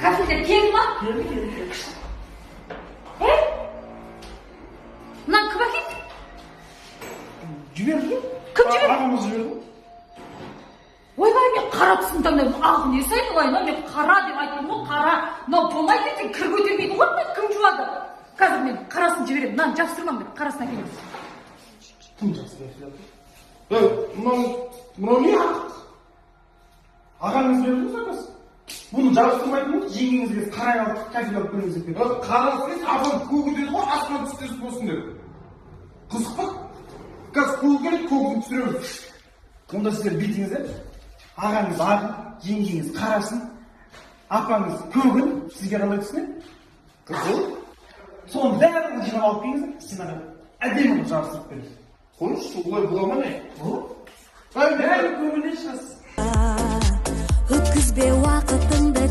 Кафеде келді ма? Келді. Мынаны кім әкелді? Жіберді? Кім жіберді? Ағамыз жіберді. Ойбай, мен қара түсін таңдаймын. Ақ не сайын олай, мен қара деп айттым ғой, қара. Мынау болмайды десең кір көтермейді ғой, кім жуады? Қазір мен қарасын жіберемін. Мынаны жабыстырмам деп, қарасын әкелемін. Кім жабыстырады? Мынау не ақ? Ағаңыз жіберді ме заказ? Бұны жабыстырмайтын болса, жеңгеңізге қарай алып кафеге алып беріңіз деп еді. Қараңыз, апам көгітеді ғой, астынан түстес болсын деді. Қызық па? Қазір көгітеді, көгітіп түсіреміз. Онда сіздер бүйтіңіздер. Ағаңыз ағын, жеңгеңіз қарасын, апаңыз көгін сізге аралай түсіне. Қызыл? Соның бәрін жинап алып келіңіздер, сен ағам әдемі қылып жабыстырып беріңіз. Қойыңызшы, олай бола ма не? Бәрі көгіне шығасыз. Өткізбе уақытыңды